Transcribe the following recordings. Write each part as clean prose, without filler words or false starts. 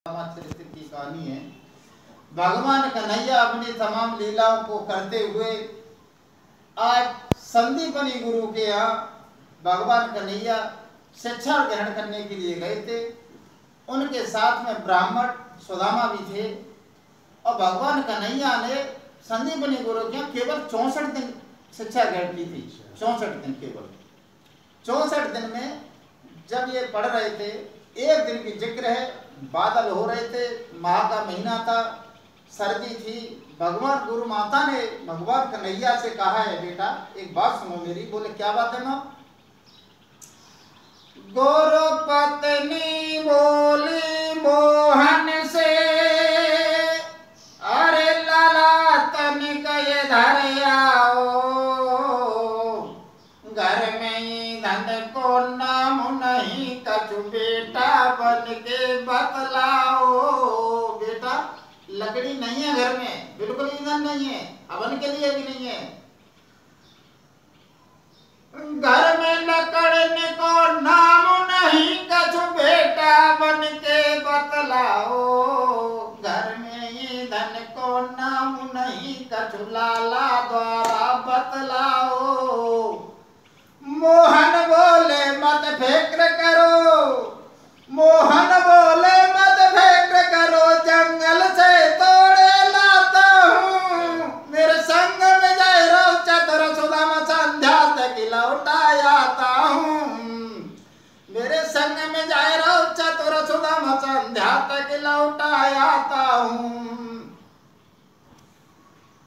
चरित्र की कहानी है। भगवान कन्हैया अपनी तमाम लीलाओं को करते हुए आज संदीपनी गुरु के यहाँ भगवान कन्हैया शिक्षा ग्रहण करने के लिए गए थे। उनके साथ में ब्राह्मण सुदामा भी थे और भगवान कन्हैया ने संदीपनी गुरु के यहाँ केवल 64 दिन शिक्षा ग्रहण की थी। 64 दिन, केवल 64 दिन में जब ये पढ़ रहे थे, एक दिन की जिक्र है, बादल हो रहे थे, माह का महीना था, सर्दी थी। भगवान गुरु माता ने भगवान कन्हैया से कहा है, बेटा एक बात सुनो मेरी। बोले क्या बात है माँ? गुरु पत्नी बोली मोहन से, अरे लाला तनिक इधर आओ, घर में ही धन को नाम नहीं, कछु बेटा बन के बतलाओ। बेटा लकड़ी नहीं है घर में, बिल्कुल ईंधन नहीं है, हवन के लिए भी नहीं है। घर में लकड़ने को नाम नहीं, कछु बेटा बन के बतलाओ। घर में ईंधन को नाम नहीं, कछु लाला द्वारा बतलाओ। मोहन बोले मत फिक्र करो, मोहन बोले मत फिक्र करो, जंगल से तोड़े लाता हूँ। मेरे संग में जाए रो चतुर सुदामा, संध्या तक लौटा आता हूँ। मेरे संग में जाए रो चतुर सुदामा, संध्या तक लौटा आता हूँ।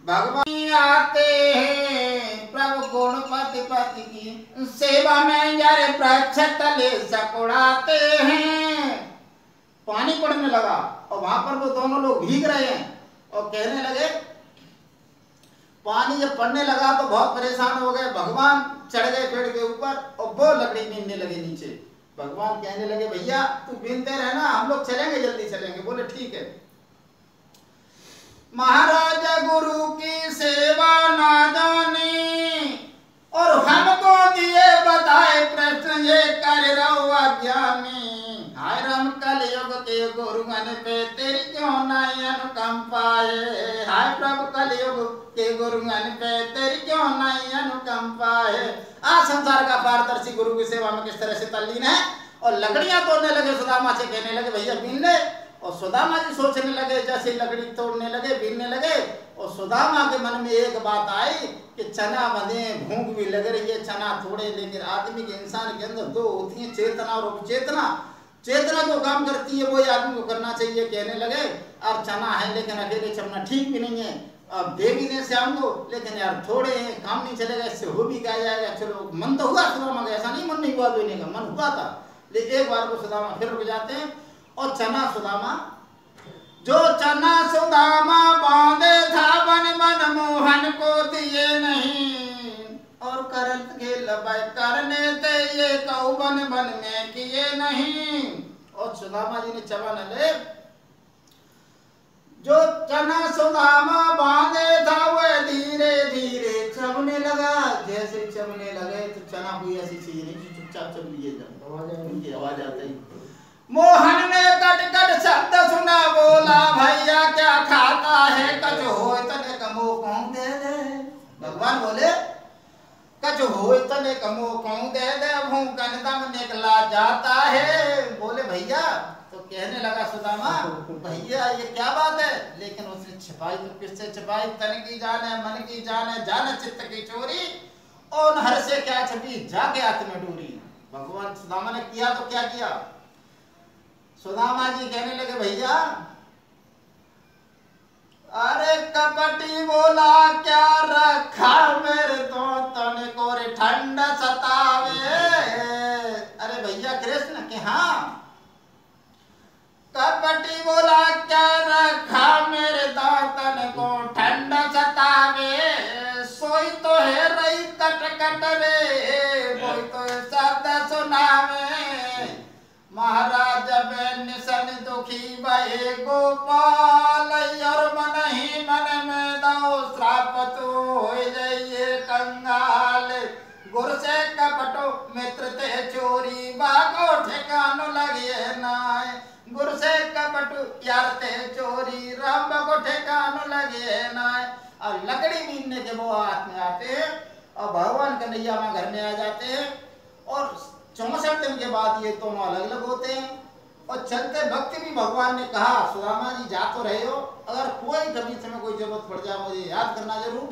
भगवान आते हैं प्रभु गुणपति पति की सेवा में, यारे वृक्ष तले सकुड़ाते हैं। पानी पड़ने लगा और वहां पर वो दोनों लोग भीग रहे हैं और कहने लगे, पानी जब पड़ने लगा तो बहुत परेशान हो गए। भगवान चढ़ गए पेड़ के ऊपर और वो लकड़ी बीनने लगे नीचे। भगवान कहने लगे, भैया तू बीनते रहना, हम लोग चलेंगे, जल्दी चलेंगे। बोले ठीक है। महाराजा गुरु की सेवा ना जानी और हमको दिए बताए प्रश्न, ये कर रहो अज्ञानी। हाय राम कलयुग के गुरुगण पे तेरी क्यों नहीं अनुकंपा है। हाय प्रभु कलयुग के गुरुगण पे तेरी क्यों नहीं अनुकंपा है। आज संसार का पारदर्शी गुरु की सेवा में किस तरह से तल्लीन है। और लकड़ियां तोड़ने लगे, सुदामा से कहने लगे, भैया बीन ले। और सुदामा जी सोचने लगे, जैसे लकड़ी तोड़ने लगे, बीनने लगे, और सुदामा के मन में एक बात आई कि चना बंधे, भूख भी लग रही है, चना थोड़े, लेकिन आदमी के, इंसान के अंदर दो होती है, चेतना और उपचेतना। चेतना जो काम करती है वही आदमी को करना चाहिए। कहने लगे, और चना है लेकिन अकेले चलना ठीक भी नहीं है, अब दे भी दे श्याम को, लेकिन यार थोड़े हैं, काम नहीं चलेगा, इससे हो भी क्या जाएगा। चलो मन तो हुआ सुदामा का, ऐसा नहीं मन नहीं हुआ देने का, मन हुआ था। लेकिन एक बार को सुदामा फिर रुक जाते हैं और चना सुदामा, जो चना सुदामा बांधे था बन मन, मोहन को दिए नहीं। और करत के लबाई करने थे, ये कऊ बन बन में किए नहीं। और सुदामा जी ने चवन ले, जो चना सुदामा बांधे था वह धीरे धीरे चमने लगा। जैसे चमने लगे तो चना कोई ऐसी चीज नहीं कि चुपचाप चल लिए जाए, उनकी आवाज आती है। मोहन ने कट कट शब्द सुना, बोला भैया क्या खाता है, कछ हो तने कमो कहूं दे दे। भगवान बोले, कछ हो तने कमो कहूं दे दे, भूखन दम निकला जाता है। बोले भैया, तो कहने लगा सुदामा, भैया ये क्या बात है। लेकिन उसने छिपाई तो किससे छिपाई, तन की जाने मन की जाने, जाने चित्त की चोरी, और हर से क्या छपी, जाके हाथ में डोरी। भगवान सुदामा ने किया तो क्या किया। सुदामा जी कहने लगे, भैया अरे कपटी बोला क्या रखा मेरे तो तने को रे ठंड सतावे। अरे भैया कृष्ण के हाँ, कपटी बोला क्या रखा मेरे दांतन को ठंड सतावे। सोई तो है रही कट कट रे, कोई तो शब्द सुनावे। महाराज बन सन दुखी भये गोपाल, और मन ही मन में दो श्राप तो हो जाइए कंगाल। गुर से कपटो मित्र ते चोरी, बागो ठिकानो लगिए नाय। गुर से कपटो यार ते चोरी राम को ठिकानो लगे ना। और लकड़ी बीनने के वो हाथ में आते और भगवान कन्हैया माँ घर में आ जाते हैं और 64 दिन के बाद ये दोनों अलग अलग होते हैं। और चलते वक्त भी भगवान ने कहा सुदामा जी जा तो रहे हो, अगर कोई कभी तुम्हें कोई जरूरत पड़ जाए मुझे याद करना जरूर।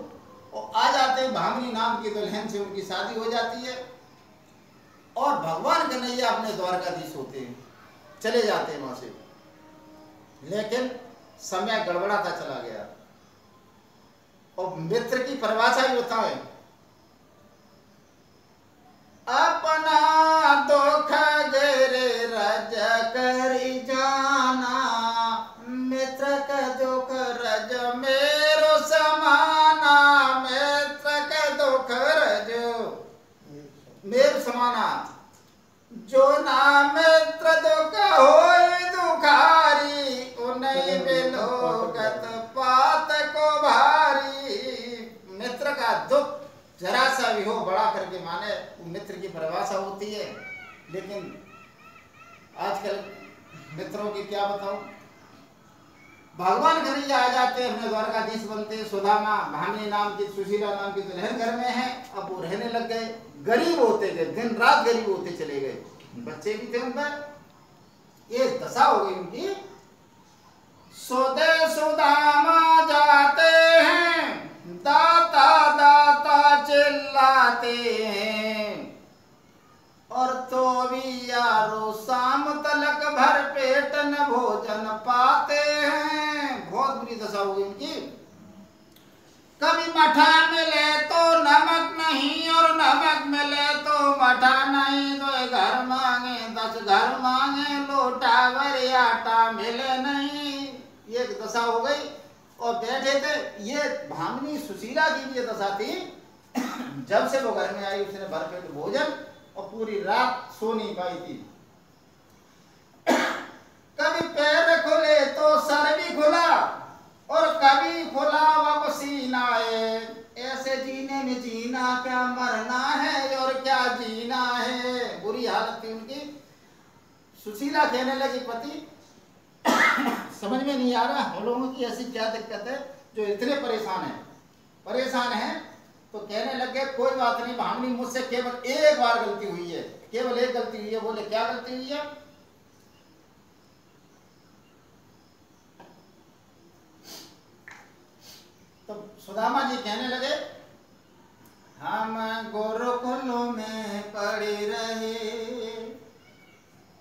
और आ जाते हैं भामिनी नाम की दुल्हन से उनकी शादी हो जाती है और भगवान कन्हैया अपने द्वारकाधीश होते हैं, चले जाते हैं वहां से। लेकिन समय गड़बड़ाता चला गया और मित्र की परिभाषा ही होता है अपना दुख गेरे रज करी जाना, मित्र का दुख रज मेरो समाना, मित्र का दुख रज मेर समाना। जो ना मित्र दुख होई दुखारी, उन्हीं बिलोगत पात को भारी। मित्र का दुख जरा सा भी हो बड़ा करके माने मित्र की परिभाषा होती है। लेकिन आजकल मित्रों की क्या बताऊं, भगवान कन्हैया आ जाते हैं अपने द्वारकाधीश बनते हैं। सुदामा भामिनी नाम की सुशीला नाम की दुल्हन घर में है, अब वो रहने लग गए, गरीब होते गए, दिन रात गरीब होते चले गए, बच्चे भी थे उनका। ये दशा हो गई उनकी। सोदे सुदामा जाते हैं, दाता दाता चिल्लाते हैं, और तो भी यारो शाम तलक भर पेट न भोजन पाते हैं। बहुत बुरी दशा हो गई उनकी। कभी मठा मिले तो नमक नहीं और नमक मिले तो मठा नहीं, तो घर मांगे 10 घर मांगे लोटा भर आटा मिले नहीं। ये दशा हो गई और बैठे थे। ये भामिनी सुशीला की भी ये दशा थी। जब से वो घर में आई उसने भरपेट भोजन और पूरी रात सो नहीं पाई थी। कभी पैर खुले तो सर भी खुला और कभी खुला वह सीना है। ऐसे जीने में जीना क्या मरना है और क्या जीना है। बुरी हालत थी उनकी। सुशीला कहने लगी पति समझ में नहीं आ रहा हम लोगों की ऐसी क्या दिक्कत है जो इतने परेशान हैं। तो कहने लगे कोई बात नहीं भामिनी, मुझसे केवल एक बार गलती हुई है, केवल एक गलती हुई है। बोले क्या गलती हुई है? तो सुदामा जी कहने लगे हम गुरुकुल में पड़े रहे।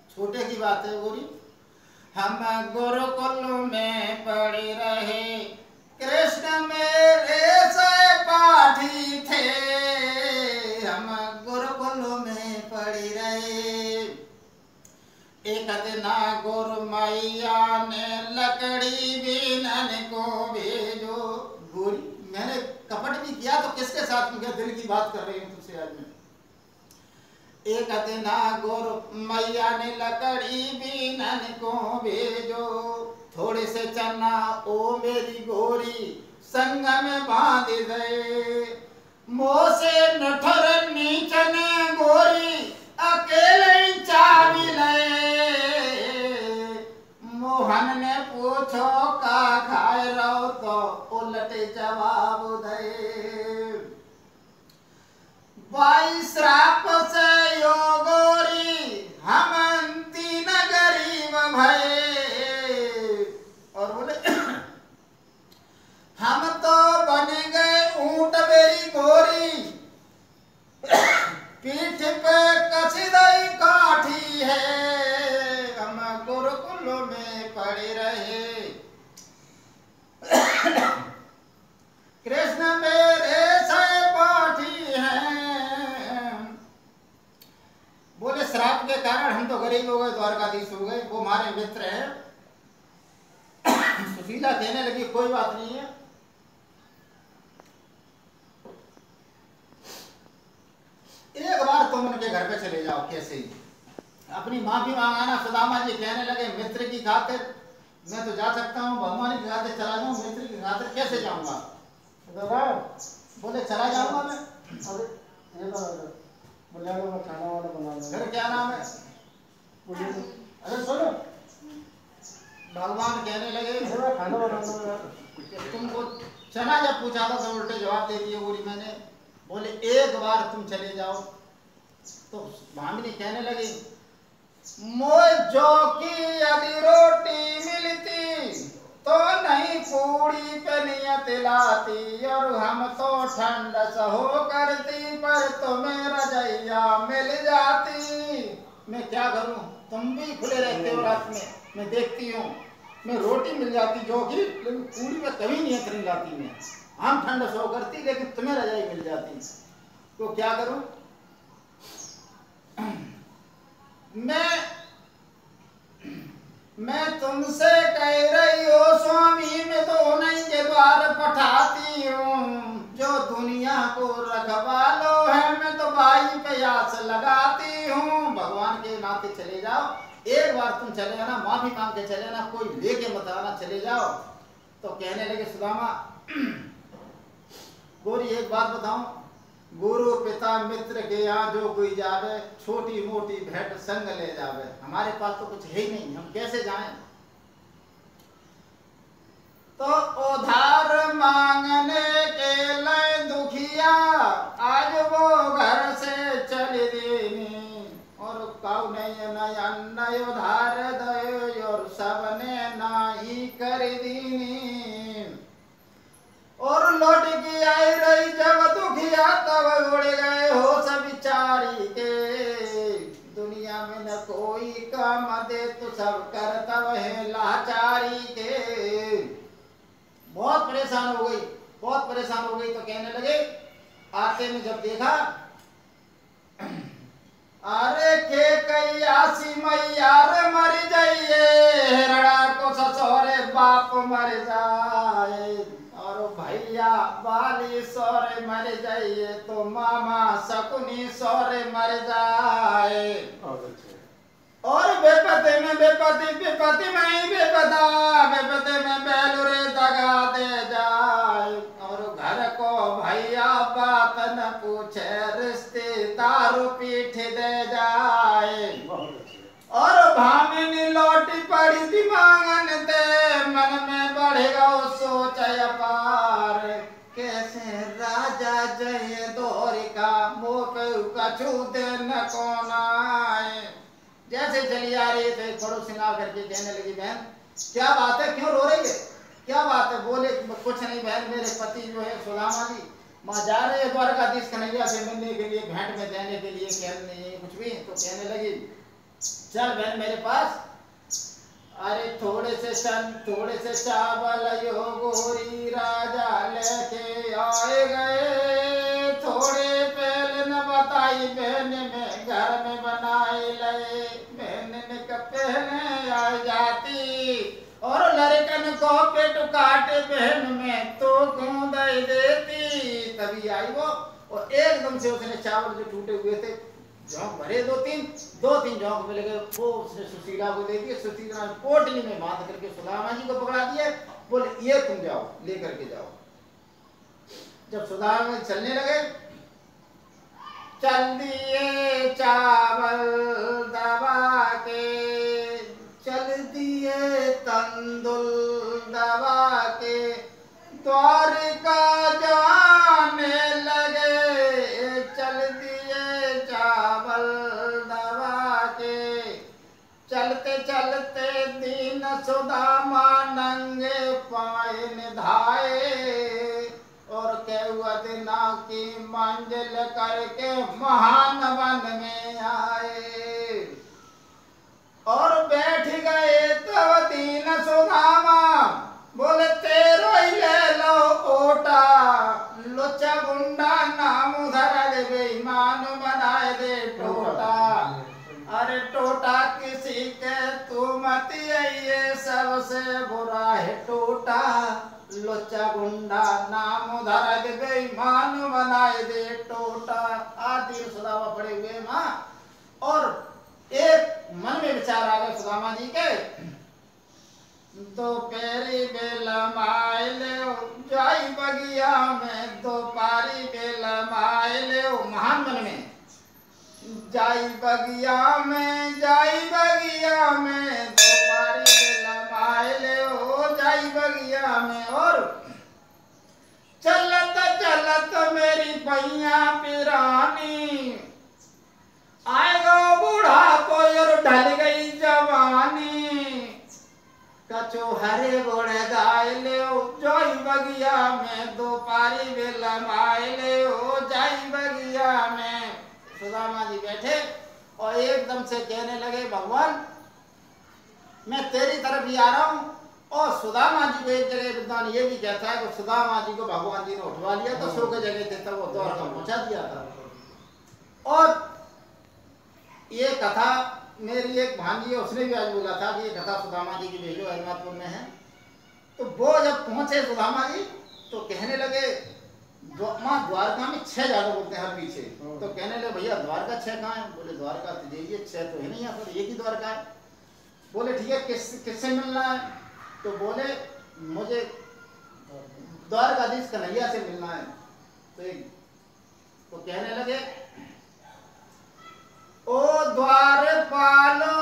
छोटे की बात है गोरी। हम गुरुकुल में पड़े रहे, कृष्ण मेरे सहपाठी थे। हम गुरुकुल में पड़े रहे। एक दिन गुरु मैया ने लकड़ी बीनन को भेजो। गोरी मैंने कपट भी किया तो किसके साथ किया? दिल की बात कर रही हूँ तुझसे आज मैं। एक दिन गुरु मैया ने लकड़ी बीनन को भेजो, थोड़े से चन्ना ओ मेरी गोरी संग में बांध दे। मोह से नठर नीचन गोरी अकेले चाबी ले। मोहन ने पूछो का खाए रहो तो उलटे जवाब दे। बाई श्राप से यो गोरी हम तीन गरीब भये। और बोले हम तो बन गए ऊंट मेरी गोरी, पीठ पे कसीदई काठी है। हम गुरुकुल में पड़े रहे, कृष्ण मेरे सहपाठी हैं। बोले श्राप के कारण हम तो गरीब हो गए, द्वारकाधीश हो गए, वो हमारे मित्र हैं। सुशीला कहने लगी कोई बात नहीं है, एक बार तुम उनके घर पे चले जाओ, कैसे ही अपनी माफी मांगाना। सुदामा जी कहने लगे मित्र की खातिर मैं तो जा सकता हूँ, भगवान की खातिर चला जाऊँ, मित्र की खातिर कैसे जाऊंगा? बोले चला जाऊंगा मैं। अरे ये खाना वाला बना। फिर क्या नाम है? अरे सुनो भगवान कहने लगे मैं खाना बना दूंगा यार। तुमको चना जब पूछा था तो उल्टे जवाब दे दिए बोली मैंने। बोले एक बार तुम चले जाओ। तो भामिनी कहने लगी मोए जो की यदि रोटी मिलती तो नहीं पूरी पे नियत लाती और हम तो ठंड सहो करती पर तुम्हें रजैया मिल जाती। मैं क्या करूं, तुम भी खुले रहते हो रात में, मैं देखती हूँ। मैं रोटी मिल जाती जो की, लेकिन पूरी में कभी नियत नहीं लाती मैं। हम ठंड सहो करती लेकिन तुम्हें रजाई मिल जाती। तो क्या करूं मैं तुमसे कह रही हो स्वामी मैं तो नहीं के द्वार पठाती हूँ। जो दुनिया को रखवालो है मैं तो भाई पे आस लगाती हूँ। भगवान के नाते चले जाओ, एक बार तुम चले जाना, माफी मांग के चले जाना, कोई लेके मत आना, चले जाओ। तो कहने लगे सुदामा गोरी एक बात बताऊं, गुरु पिता मित्र के यहाँ जो कोई जावे छोटी मोटी भेंट संग ले जावे। हमारे पास तो कुछ है ही नहीं, हम कैसे जाएं। तो उधार मांगने के लिए दुखिया आज वो घर से चली देनी और काउ नहीं अन्न उधार दे और सबने नाही कर दीनी। और लौट की आई रही जब दुखिया तब उड़ गए हो सब बिचारी के। दुनिया में न कोई काम दे तो सब करतब है लाचारी के। बहुत परेशान हो गई, बहुत परेशान हो गई। तो कहने लगे आते में जब देखा अरे के कई आसी मैयार मर जाइए हिरणा को ससुरे बाप मर जाए और भैया बाली सोरे मर जाइए तो मामा शकुनी सोरे मर जाए। और बेपते में बेपति विपत्ति में ही बेपदा बेपते में बेलुरे दगा दे जाए और घर को भैया बात न पूछे रिश्तेदार पीठ दे जाए। और भामिनी लौटी पड़ी दिमागन ते मन में बढ़ेगा सोच अपार कैसे राजा जय द्वारिका मोह कछु दिन कौन आए। जैसे चली आ रही थे थोड़ा सिंगार करके कहने लगी बहन क्या बात है, क्यों रो रही है, क्या बात है। बोले कुछ नहीं बहन, मेरे पति जो है सुदामा जी माँ जा रहे हैं द्वारकाधीश कन्हैया से मिलने के लिए, भेंट में देने के लिए, कह नहीं कुछ भी। तो कहने लगी चल बहन मेरे पास। अरे थोड़े से चावल यो गोरी राजा लेके आए गए। थोड़े पहले न बताई बहन में घर में बनाए लए। बहन ने पहले आ जाती और लड़कन को पेट काटे बहन में तो क्यों दे देती। तभी आई वो और एकदम से उसने चावल जो टूटे हुए थे जौंक भरे दो तीन जौंक मिल गए वो उसने सुशीला को दे दिए। सुशीला ने पोटली में बांध करके सुदामा जी को पकड़ा दिए। बोले ये तुम जाओ लेकर के जाओ। जब सुदामा जी चलने लगे चल दिए चावल दबा के, चल दिए तंदुल दबा के, द्वारिका जाने लगे। चल दिए चावल दबा के, चलते चलते दीन सुदामा नंगे पाए निधाए और केवट ना की मंजिल करके महान वन में आए। और बैठ गए तब दीन सुदामा बोले तेरो ही ले लो ओटा। लोचा गुंडा नाम धरा दे बेईमान बनाए दे टोटा। अरे टोटा किसी के तू मत ये सबसे बुरा है टोटा। लोचा गुंडा नाम धरा दे बेईमान बनाए दे टोटा। आदि सुदामा पड़े हुए माँ और एक मन में विचार आ गए सुदामा जी के। दो पैरी बेल माइले जाई बगिया में, दो पारी बेल माइले महान मन में जाई बगिया में, दो पारी बेल आए ले ओ जाई बगिया में। और चलत चलत मेरी पैया पिरानी, आएगा बूढ़ा कोई और ढल गई जवानी। कचो हरे घोड़े गाय ले ओ जाई बगिया में, दो पारी बेला माए ले ओ जाई बगिया में। सुदामा जी बैठे और एकदम से कहने लगे भगवान मैं तेरी तरफ ही आ रहा हूँ। और सुदामा जी को एक जगह विद्वान ये भी कहता है कि सुदामा जी को भगवान जी ने उठवा लिया तो सो के जगह थे तब वो द्वारका पहुंचा दिया था। और ये कथा मेरी एक भांजी है उसने भी आज बोला था कि ये कथा सुदामा जी की भेजो अहमदपुर में है। तो वो जब पहुंचे सुदामा जी तो कहने लगे माँ द्वारका में 6 जादू बोलते हैं हर पीछे। तो कहने लगे भैया द्वारका 6 कहाँ है? बोले द्वारका तो देखिए 6 तो है नहीं यहाँ पर, एक ही द्वारका है। बोले ठीक है किससे मिलना है? तो बोले मुझे द्वारकाधीश कन्हैया से मिलना है। तो कहने लगे ओ द्वारपालो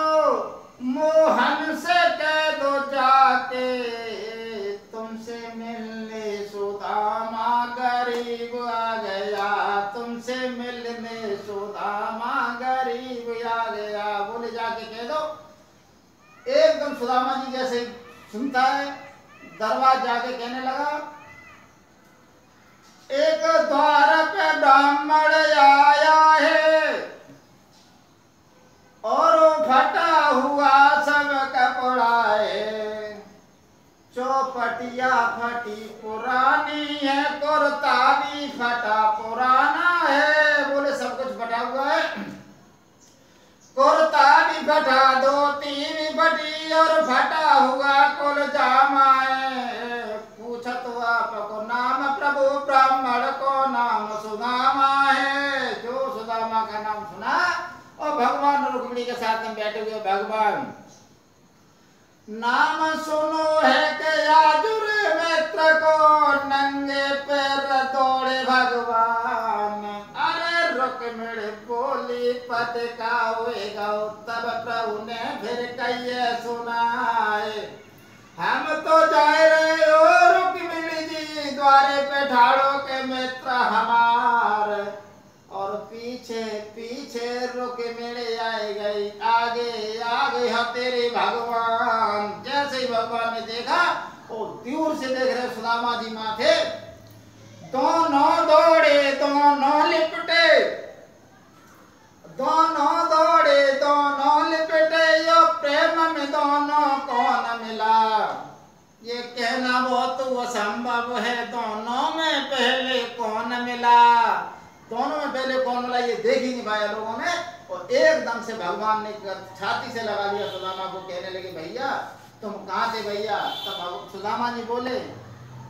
मोहन से कह दो जाके, तुमसे मिलने सुदामा गरीब आ गया, तुमसे मिलने सुदामा गरीब आ गया। बोले जाके कह दो। एकदम सुदामा जी जैसे सुनता है दरबार जाके कहने लगा एक द्वार पे ब्राह्मण आया है और फटा हुआ सब कपड़ा है, चौपटिया फटी पुरानी है, कुर्ता भी फटा पुराना है। बोले सब कुछ फटा हुआ है, कुर्ता भी फटा, धोती भी फटी और फटा हुआ कुल जामा है। पूछत आपको नाम प्रभु ब्राह्मण को नाम सुदामा है। जो सुदामा का नाम सुना और भगवान रुक्मिणी के साथ में बैठे हुए भगवान नाम सुनो है कि याजुर मित्र को नंगे पैर दौड़े भगवान। अरे रुक्मिणी बोली पद का होएगा तब प्रभु ने फिर कहिए सुनाए, हम तो जाए रहे हो रुक्मिणी जी द्वारे पे ठाड़ो के मित्र हमार, और पीछे पीछे रुक्मिणी आई गई, आगे आगे है तेरे भगवान। जैसे ही भगवान ने देखा और दूर से देख रहे सुदामा जी माथे, दोनों दौड़े दोनों लिपटे, दोनों दौड़े दोनों लिपटे, यो प्रेम में दोनों कौन मिला। ये कहना बहुत असंभव है, दोनों में पहले कौन मिला, दोनों में पहले कौन मिला ये देख ही नहीं पाया लोगों ने। और एकदम से भगवान ने छाती से लगा लिया सुदामा को, कहने लगे भैया तुम कहाँ थे भैया? तब सुदामा जी बोले,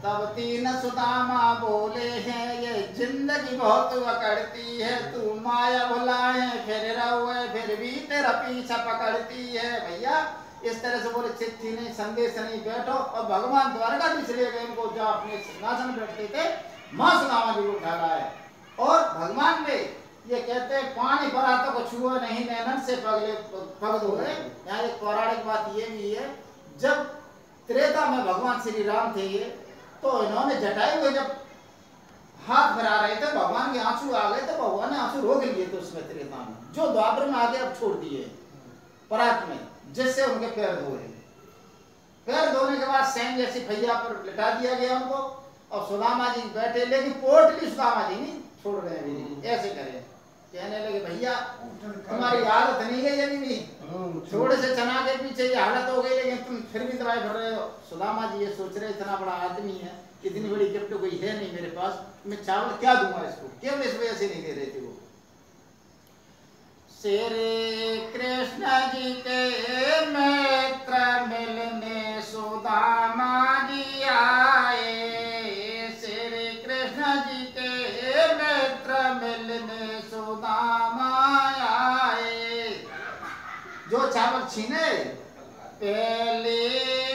तब 3 सुदामा बोले हैं ये जिंदगी बहुत अकड़ती है, तू माया भुलाए फिर रहुए फिर भी तेरा पीछा पकड़ती है। भैया इस तरह से बोले चिट्ठी नहीं संदेश नहीं बैठो। और भगवान द्वारकाधीश ले गए उनको, जो अपने सिंहासन बैठते थे माँ सुदामा जी को उठा लाए। और भगवान ने ये कहते हैं पानी भरा तो छुआ नहीं नैनन से पग धोए। यहाँ एक पौराणिक बात ये भी है, जब त्रेता में भगवान श्री राम थे ये, तो इन्होंने जटायु हुए जब हाथ भरा रहे थे भगवान के आंसू आ गए तो भगवान ने आंसू रोक लिए थे उसमें त्रेता में, जो द्वापर में आगे अब छोड़ दिए परात में, जिससे उनके पैर धोए। पैर धोने के बाद सैन जैसी भैया पर लिटा दिया गया उनको, और सुदामा जी बैठे, लेकिन पोटली सुदामा जी नहीं छोड़ रहे हैं, ऐसे करे। कहने लगे भैया तुम्हारी हालत नहीं गई अभी भी, थोड़े से चना के पीछे ये हालत हो गई, लेकिन तुम फिर भी दवाई भर रहे हो। सुदामा जी ये सोच रहे इतना बड़ा आदमी है, इतनी बड़ी गिफ्ट कोई है नहीं मेरे पास, मैं चावल क्या दूंगा इसको, केवल इस वजह से नहीं दे रहे थे वो। श्री कृष्ण जी के मित्र मिलने सुदामा जी आए, श्री कृष्ण जी के मित्र मिलने सुदामा आए। जो चावल छीने पहले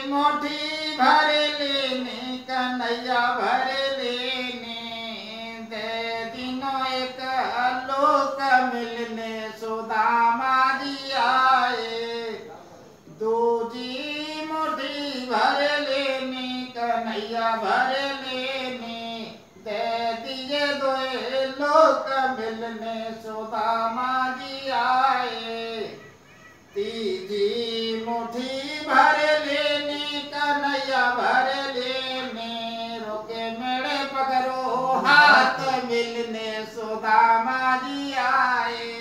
मुट्ठी भर लेने कन्हैया भर लेने, दे दिनों एक लोक मिलने सुदामा जी आए, दूजी मुट्ठी कन्हैया भर लेने, दे दिए दोए लोक मिलने, सुदामा जी आए। तीजी मुट्ठी भर लेने, कन्हैया भर लेने, रोके मेरे पकड़ो हाथ मिलने, सुदामा जी आए।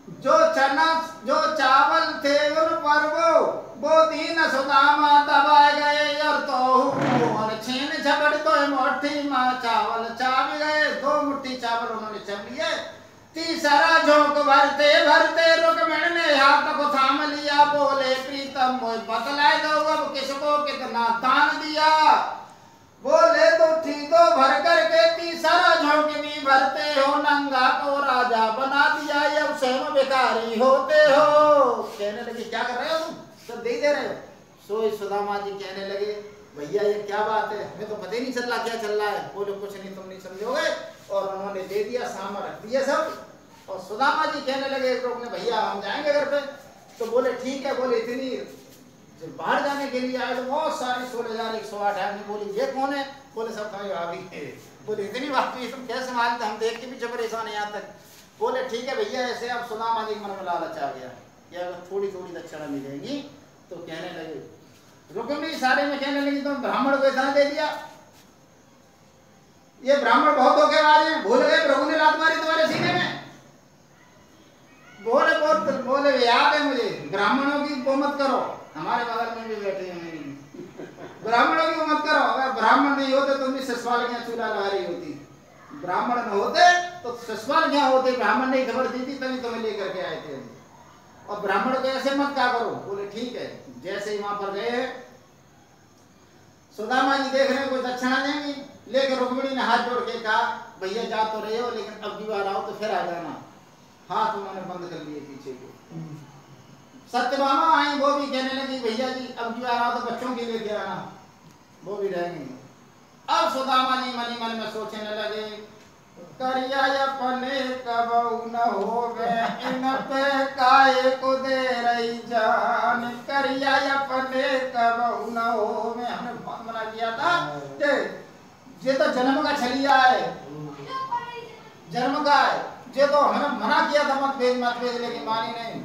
जो चना जो चावल थे उन पर वो दीन सुदामा दबा गए, और तो और छीन झपट तो मुट्ठी माँ चावल चाव गए। 2 मुट्ठी चावल उन्होंने चल लिए। तीसरा झोंक भरते भरते रुक्मिणी ने हाथ को थाम लिया, बोले प्रीतम मोय बतलाए दो अब किसको कितना दान दिया। बोले तो ठीक तो भर करके तीसरा झोंक भी भरते हो, नंगा को राजा बना दिया, अब स्वयं भिखारी होते हो। कहने लगे क्या कर रहे हो तुम, सब दे रहे हो। सो सुदामा जी कहने लगे भैया ये क्या बात है, हमें तो पता ही नहीं चल रहा क्या चल रहा है। बोले कुछ नहीं, तुम नहीं समझोगे। और उन्होंने दे दिया, सामने रख दिया सब। और सुदामा जी कहने लगे एक लोग ने भैया हम जाएंगे घर पे। तो बोले ठीक है। बोले इतनी जब बाहर जाने के लिए आए तो बहुत सारी 16,108 आदमी। बोले ये कौन है। बोले सब भाई आ गई। बोले इतनी बात हुई तुम कैसे मानते, हम देख के भी जब परेशान है यहाँ तक। बोले ठीक है भैया ऐसे। अब सुदामा जी के मन में लालच आ गया कि अगर थोड़ी थोड़ी दक्षिणा मिलेगी। तो कहने लगे रुक्मिणी सारे में कहने लगी तुम ब्राह्मण को इतना दे दिया, ये ब्राह्मण बहुत धोखेबाज हैं, भूल गए प्रभु ने लात मारी तुम्हारे सीने में। बोले याद है मुझे, ब्राह्मणों की वो मत करो। हमारे बगल में भी बैठे हैं, ब्राह्मणों की वो मत करो। अगर ब्राह्मण नहीं होते तुम भी ससुराल की चूल्हा लगा रही होती। ब्राह्मण न होते तो ससुराल क्या होते, ब्राह्मण ने खबर दी थी तभी तुम्हें लेकर के आए थे। और ब्राह्मण को ऐसे मत क्या करो। बोले ठीक है। जैसे ही वहां पर गए सुदामा जी देख रहे हैं कोई दक्षिणा देंगी, लेकिन रुक्मिणी ने हाथ जोड़ के कहा भैया जा तो रहे हो लेकिन अब की बार आओ तो फिर आ जाना। हाथ उन्होंने बंद कर लिए पीछे को। सत्यभामा आई, वो भी कहने लगी भैया जी अब की बार आओ तो बच्चों के लेके आना, वो भी रहेंगे। अब सुदामा जी मन ही मन में सोचने लगे करिया अपने कबऊ न होवे, इन पे काहे को दे रही जान। करिया अपने कबऊ न होवे, हमने बहुत मना किया था कि ये तो जन्म का छलिया है, जन्म का है। ये तो हमने मना किया था मत भेज लेकिन मानी नहीं।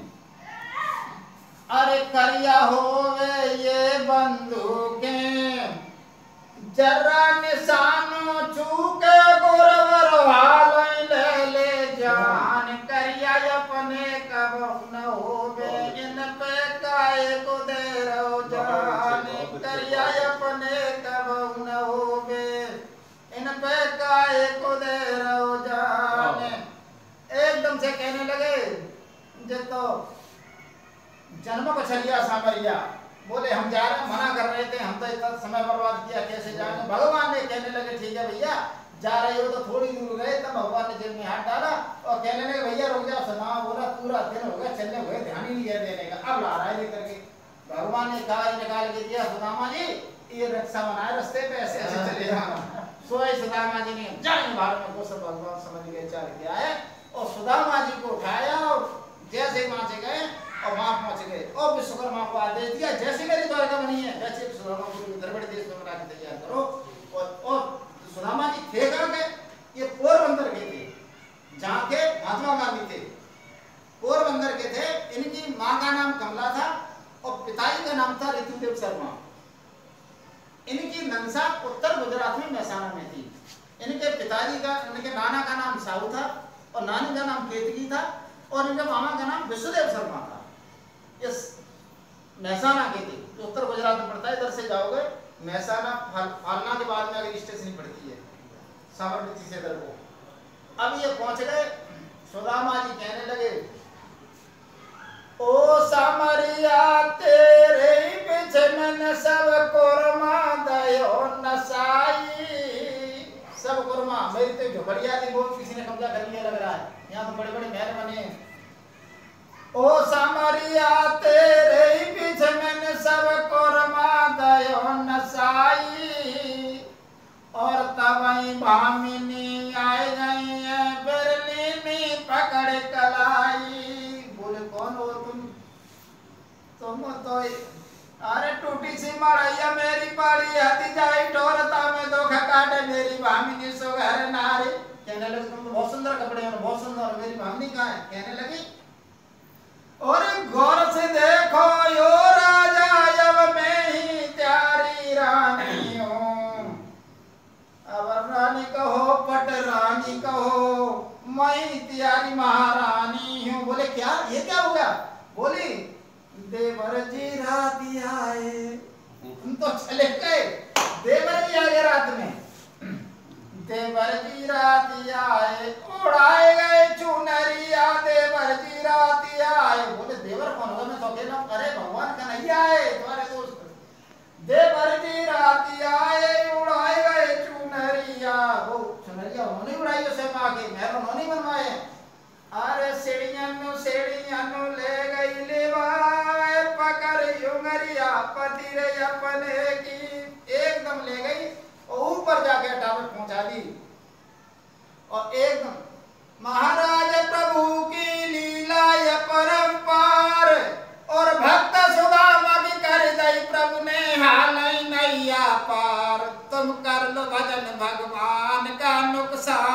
अरे करिया होवे ये बंदूकें, जरा निशानो चूके गोरवर हाल ले ले जान। करिया अपने कब न होवे, इन पे काहे को दे रहो जान। करिया अपने कब न होवे, इन पे काहे को दे रहो जान। एकदम से कहने लगे जे तो जन्म को छलिया सामरिया। बोले हम जा रहे हैं, मना कर रहे थे, हम तो इतना समय बर्बाद किया कैसे जाएंगे। भगवान ने कहने लगे ठीक है भैया जा रहे हो तो थोड़ी दूर गए तब भगवान ने जेब में हाथ डाला और कहने लगे भैया रुक जाओ। सुना बोला पूरा दिन हो गया चलने हुए, ध्यान ही नहीं है देने का, अब ला रहा है लेकर के। भगवान ने कहा निकाल के दिया सुदामा जी ये रक्षा बनाए रास्ते पे ऐसे ऐसे चले जाना। सोए सुदामा जी ने जाने बाहर में वो सब भगवान समझ गए चल के आए और सुदामा जी को उठाया और जैसे वहां से गए और वहां पहुंच गए और विश्वकर्मा को आदेश दिया जैसे मेरी द्वारका बनी है वैसे सुदामा को दरबार देश में बना के तैयार करो। और सुदामा जी थे कहाँ के, ये पोरबंदर के थे, जहाँ के महात्मा गांधी थे, पोरबंदर के थे। इनकी माँ का नाम कमला था और पिताजी का नाम था ऋतुदेव शर्मा। इनकी नंसा उत्तर गुजरात में महसाना में थी। इनके पिताजी का, इनके नाना का नाम साहू था और नानी का नाम केतकी था और इनके मामा का नाम विश्वदेव शर्मा था। इस महसाना के थे, जो उत्तर गुजरात में पड़ता है। इधर से जाओगे महसाना फालना के बाद में अगर स्टेशन पड़ती है साबरमती से इधर को। अब ये पहुंच गए, सुदामा जी कहने लगे ओ सामरिया तेरे पीछे मैंने सब कोरमा दयो नसाई। सब कोरमा मेरी तो झोपड़िया थी वो किसी ने कब्जा कर लिया लग रहा है, यहाँ तो बड़े बड़े महल बने। ओ सामरिया तेरे पीछे मैंने सब कोरमा दयो नसाई। और तब भामिनी आए गई है बिरली पकड़ कलाई। बोले कौन हो तुम तो अरे टूटी सी मड़ैया मेरी पड़ी हती जाई ठोरता में धोखा काटे मेरी भामिनी सो घर नारे। कहने लगी तुम तो बहुत सुंदर कपड़े और बहुत सुंदर, मेरी भामिनी कहाँ है? कहने लगी और गौर से देखो यो राजा अब मैं ही प्यारी रानी हूँ। अब रानी कहो पट रानी कहो मैं प्यारी महारानी हूँ। बोले क्या ये क्या हो गया? बोली देवर जी रात आए। हम तो चले गए, देवर जी आ गए रात में। देवर जी रात आए उड़ाए गए चुनरिया, देवर जी रात आए। बोले देवर कौन होगा? मैं तो अकेला। अरे भगवान कन्हैया है तुम्हारे दोस्त। देवर जी रात आए उड़ाए गए चुनरिया। वो चुनरिया उन्होंने उड़ाई उसे मांगे, महल उन्होंने बनवाए। अरे सेड़ियानु ले गई लेवाए पकड़ युंगरिया पति रे अपने की। एकदम ले गई और ऊपर जाके टावर पहुंचा दी। और एकदम महाराज प्रभु की लीला ये परंपार। और भक्त सुदामा की कर दई प्रभु ने हाल नैया पार। तुम कर लो भजन भगवान का नुकसान